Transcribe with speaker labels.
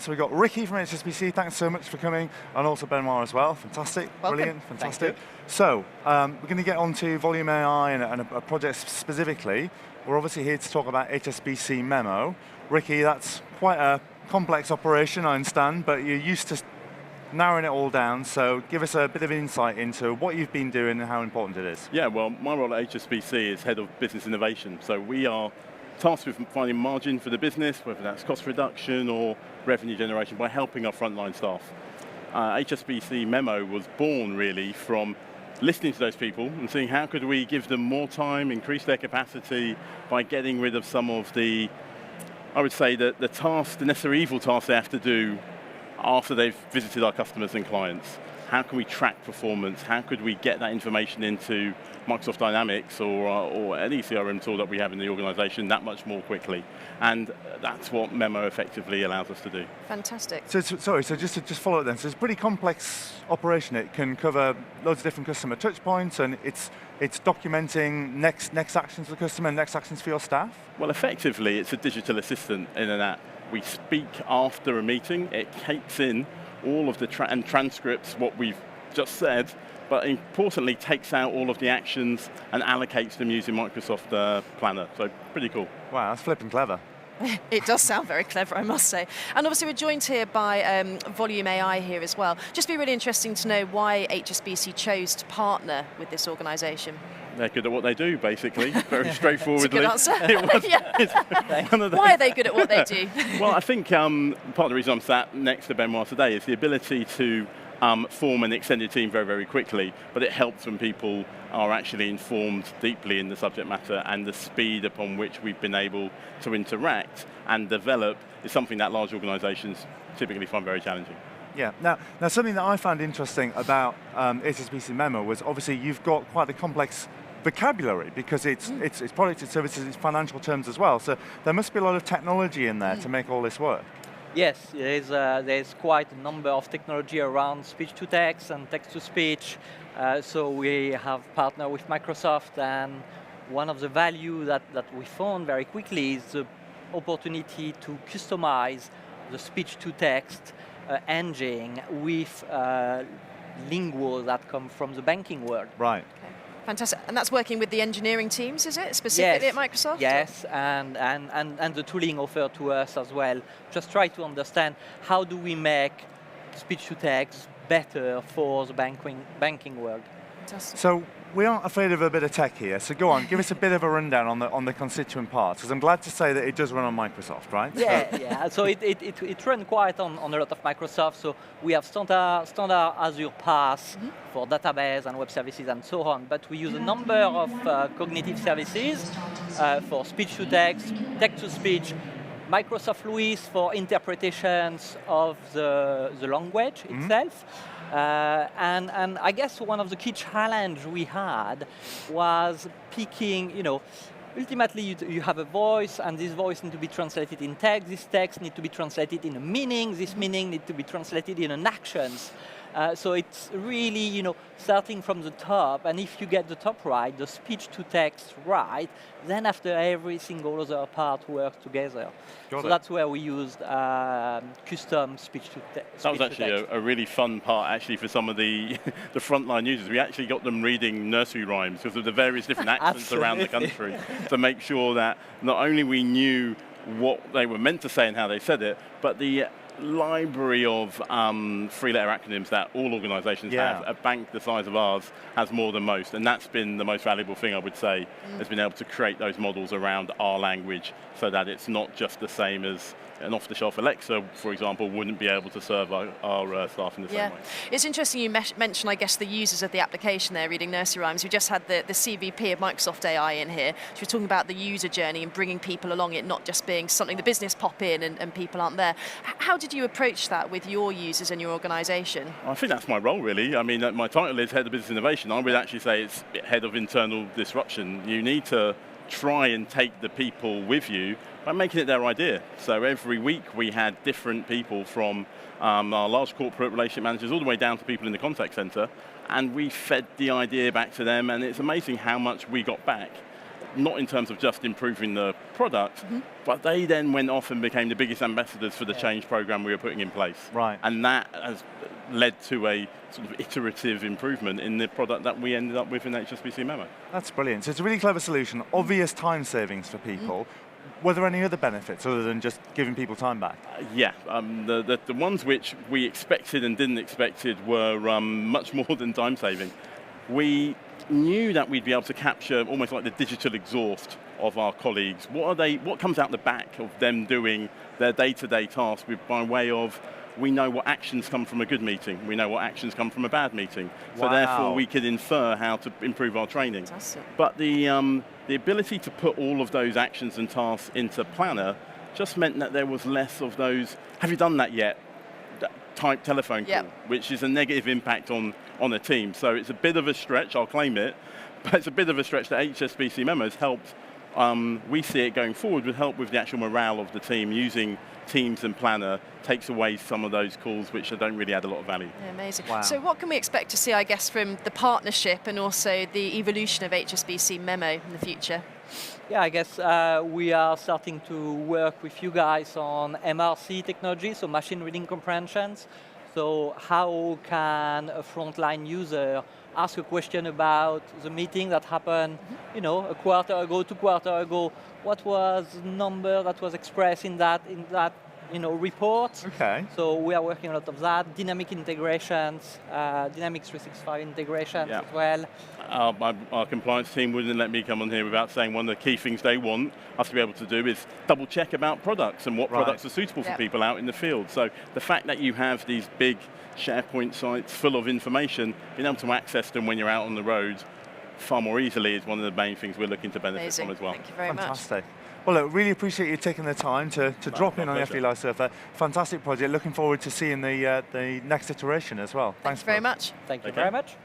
Speaker 1: So we've got Ricky from HSBC, thanks so much for coming, and also Benoit as well. Fantastic,
Speaker 2: Welcome.
Speaker 1: Brilliant, fantastic. So, we're going to get on to Volume.ai and a project specifically. We're obviously here to talk about HSBC Memo. Ricky, that's quite a complex operation, I understand, but you're used to narrowing it all down, so give us a bit of insight into what you've been doing and how important it is.
Speaker 3: Yeah, well, my role at HSBC is Head of Business Innovation, so we are tasked with finding margin for the business, whether that's cost reduction or revenue generation, by helping our frontline staff. HSBC Memo was born really from listening to those people and seeing how could we give them more time, increase their capacity by getting rid of some of the, I would say, the necessary evil tasks they have to do after they've visited our customers and clients. How can we track performance? How could we get that information into Microsoft Dynamics or any CRM tool that we have in the organization that much more quickly? And that's what Memo effectively allows us to do.
Speaker 2: Fantastic.
Speaker 1: So just to follow it then, so it's a pretty complex operation. It can cover loads of different customer touch points, and it's documenting next actions for the customer and next actions for your staff?
Speaker 3: Well, effectively, it's a digital assistant in an app. We speak after a meeting, it takes in all of the transcripts, what we've just said, but importantly takes out all of the actions and allocates them using Microsoft Planner. So pretty cool.
Speaker 1: Wow, that's flipping clever.
Speaker 2: It does sound very clever, I must say. And obviously we're joined here by Volume.ai here as well. Just be really interesting to know why HSBC chose to partner with this organisation.
Speaker 3: They're good at what they do, basically, very straightforwardly.
Speaker 2: That's a good answer. Why are they good at what they do?
Speaker 3: Well, I think part of the reason I'm sat next to Benoit today is the ability to form an extended team very, very quickly, but it helps when people are actually informed deeply in the subject matter, and the speed upon which we've been able to interact and develop is something that large organisations typically find very challenging.
Speaker 1: Yeah, now something that I found interesting about HSBC Memo was obviously you've got quite a complex vocabulary because it's products, it's services, it's financial terms as well, so there must be a lot of technology in there to make all this work.
Speaker 4: Yes, there's quite a number of technology around speech-to-text and text-to-speech. So we have partnered with Microsoft, and one of the value that we found very quickly is the opportunity to customize the speech-to-text engine with lingo that come from the banking world.
Speaker 1: Right.
Speaker 2: Okay. Fantastic. And that's working with the engineering teams, is it, specifically at Microsoft?
Speaker 4: Yes, and the tooling offered to us as well. Just try to understand how do we make speech-to-text better for the banking world.
Speaker 2: Fantastic.
Speaker 1: So we aren't afraid of a bit of tech here, so go on, give us a bit of a rundown on the constituent parts, because I'm glad to say that it does run on Microsoft, right?
Speaker 4: Yeah. So it runs quite on a lot of Microsoft. So we have standard Azure PaaS for database and web services and so on, but we use a number of cognitive services for speech-to-text, text-to-speech, Microsoft LUIS for interpretations of the language itself. And I guess one of the key challenges we had was picking, ultimately you have a voice, and this voice needs to be translated in text, this text needs to be translated in a meaning, this meaning needs to be translated in an actions. So it's really, starting from the top, and if you get the top right, the speech-to-text right, then after every single other part works together. So that's where we used custom speech-to-text.
Speaker 3: That was actually a really fun part, actually, for some of the frontline users. We actually got them reading nursery rhymes because of the various different accents around the country to make sure that not only we knew what they were meant to say and how they said it, but the library of three-letter acronyms that all organisations have. A bank the size of ours has more than most, and that's been the most valuable thing, I would say, has been able to create those models around our language so that it's not just the same as an off-the-shelf Alexa, for example, wouldn't be able to serve our staff in the same way.
Speaker 2: It's interesting you mentioned, I guess, the users of the application there reading nursery rhymes. We just had the CVP of Microsoft AI in here. She was talking about the user journey and bringing people along, it not just being something the business pop in and people aren't there. How did you approach that with your users and your organisation?
Speaker 3: I think that's my role, really. I mean, my title is Head of Business Innovation. I would actually say it's Head of Internal Disruption. You need to try and take the people with you by making it their idea. So every week we had different people from our large corporate relationship managers all the way down to people in the contact center, and we fed the idea back to them, and it's amazing how much we got back. not in terms of just improving the product, but they then went off and became the biggest ambassadors for the change program we were putting in place.
Speaker 1: Right.
Speaker 3: And that has led to a sort of iterative improvement in the product that we ended up with in HSBC Memo.
Speaker 1: That's brilliant. So it's a really clever solution, obvious time savings for people. Were there any other benefits other than just giving people time back?
Speaker 3: Yeah, the ones which we expected and didn't expected were much more than time saving. We knew that we'd be able to capture almost like the digital exhaust of our colleagues. What comes out the back of them doing their day-to-day tasks by way of, we know what actions come from a good meeting, we know what actions come from a bad meeting. So therefore we could infer how to improve our training.
Speaker 2: Fantastic.
Speaker 3: But the ability to put all of those actions and tasks into Planner just meant that there was less of those, have you done that yet? Type telephone call, which is a negative impact on a team. So it's a bit of a stretch, I'll claim it, but it's a bit of a stretch that HSBC Memo has helped. We see it going forward would help with the actual morale of the team. Using Teams and Planner takes away some of those calls which don't really add a lot of value.
Speaker 2: Yeah, amazing.
Speaker 1: Wow.
Speaker 2: So what can we expect to see, I guess, from the partnership and also the evolution of HSBC Memo in the future?
Speaker 4: Yeah, I guess we are starting to work with you guys on MRC technology, so machine reading comprehensions. So how can a frontline user ask a question about the meeting that happened, a quarter ago, 2 quarters ago? What was the number that was expressed in that report?
Speaker 1: Okay.
Speaker 4: So we are working a lot of that. Dynamic integrations, Dynamics 365 integrations as well.
Speaker 3: Our compliance team wouldn't let me come on here without saying one of the key things they want us to be able to do is double check about products and what products are suitable for people out in the field. So the fact that you have these big SharePoint sites full of information, being able to access them when you're out on the road far more easily is one of the main things we're looking to benefit from as well.
Speaker 2: Thank you very much.
Speaker 1: Fantastic. Well, look, really appreciate you taking the time to drop in on the FE Live Surfer. Fantastic project. Looking forward to seeing the next iteration as well.
Speaker 2: Thanks very much.
Speaker 4: Thank you very much.